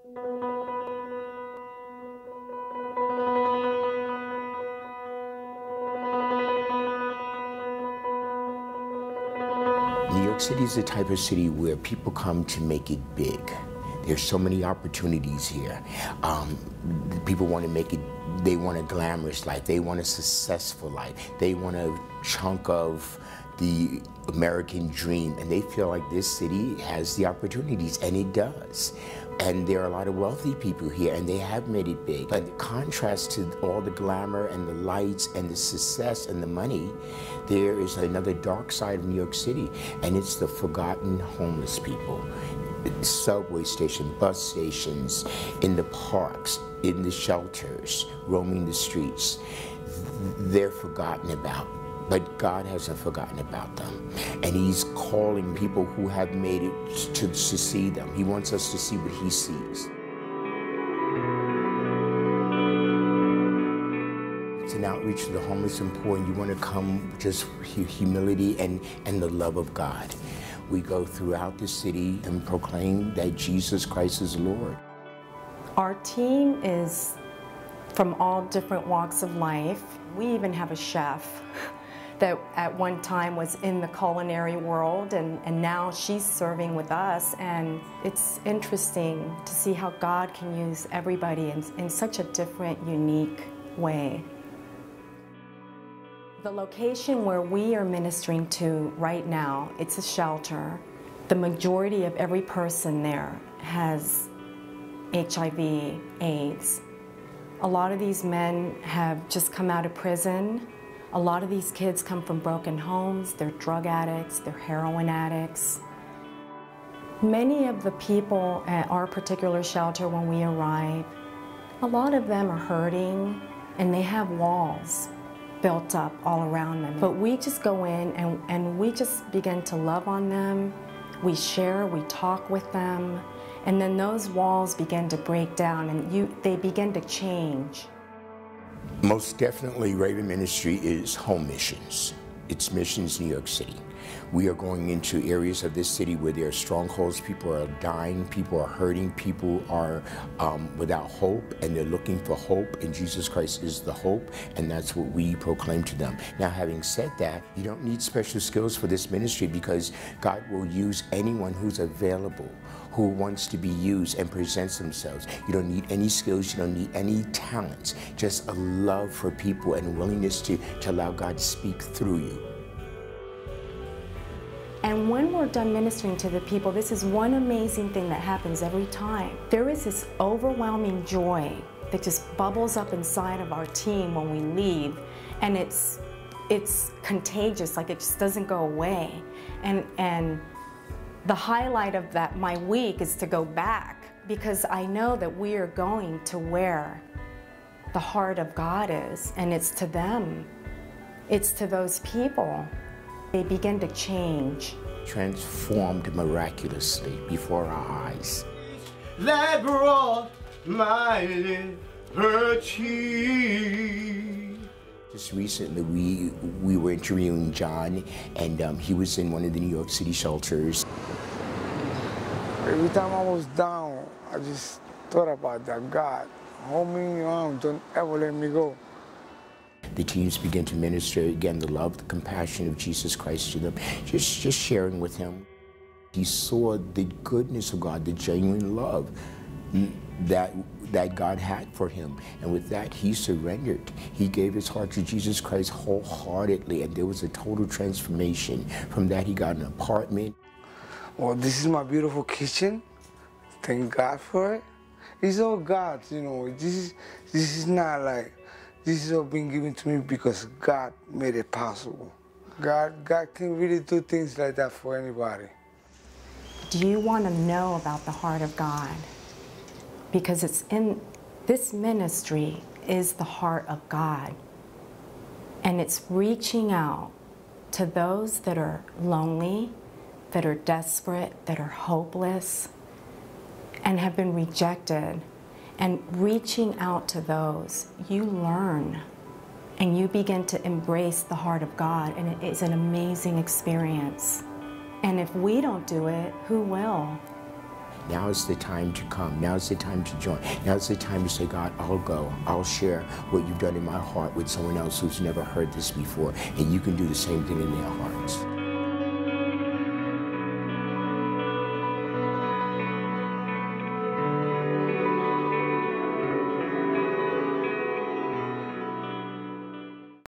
New York City is the type of city where people come to make it big. There's so many opportunities here. People want to make it, they want a glamorous life, they want a successful life, they want a chunk of the American dream, and they feel like this city has the opportunities, and it does. And there are a lot of wealthy people here, and they have made it big. But in contrast to all the glamour and the lights and the success and the money, there is another dark side of New York City, and it's the forgotten homeless people. Subway station, bus stations, in the parks, in the shelters, roaming the streets. They're forgotten about. But God hasn't forgotten about them. And He's calling people who have made it to see them. He wants us to see what He sees. It's an outreach to the homeless and poor, and you want to come just with humility and the love of God. We go throughout the city and proclaim that Jesus Christ is Lord. Our team is from all different walks of life. We even have a chef that at one time was in the culinary world, and now she's serving with us. And it's interesting to see how God can use everybody in such a different, unique way. The location where we are ministering to right now, it's a shelter. The majority of every person there has HIV, AIDS. A lot of these men have just come out of prison. A lot of these kids come from broken homes. They're drug addicts, they're heroin addicts. Many of the people at our particular shelter when we arrive, a lot of them are hurting, and they have walls built up all around them. But we just go in and we just begin to love on them. We share, we talk with them, and then those walls begin to break down, and they begin to change. Most definitely, Raven Ministry is home missions. It's Missions New York City. We are going into areas of this city where there are strongholds. People are dying, people are hurting, people are without hope, and they're looking for hope, and Jesus Christ is the hope, and that's what we proclaim to them. Now, having said that, you don't need special skills for this ministry, because God will use anyone who's available, who wants to be used and presents themselves. You don't need any skills, you don't need any talents, just a love for people and willingness to allow God to speak through you. And when we're done ministering to the people, this is one amazing thing that happens every time. There is this overwhelming joy that just bubbles up inside of our team when we leave, and it's contagious, like it just doesn't go away. And the highlight of my week is to go back, because I know that we are going to where the heart of God is, and it's to them. It's to those people. They begin to change. Transformed miraculously before our eyes. That brought my liberty. Just recently, we were interviewing John, and he was in one of the New York City shelters. Every time I was down, I just thought about that. God, hold me in your arms, don't ever let me go. The teams begin to minister, again, the love, the compassion of Jesus Christ to them, just sharing with him. He saw the goodness of God, the genuine love that God had for him. And with that, he surrendered. He gave his heart to Jesus Christ wholeheartedly, and there was a total transformation. From that, he got an apartment. Well, this is my beautiful kitchen. Thank God for it. It's all God's, you know. This is not like, this is all being given to me because God made it possible. God can really do things like that for anybody. Do you want to know about the heart of God? Because it's in this ministry is the heart of God. And it's reaching out to those that are lonely, that are desperate, that are hopeless, and have been rejected. And reaching out to those, you learn and you begin to embrace the heart of God, and it is an amazing experience. And if we don't do it, who will? Now is the time to come. Now is the time to join. Now is the time to say, God, I'll go. I'll share what you've done in my heart with someone else who's never heard this before, and you can do the same thing in their hearts.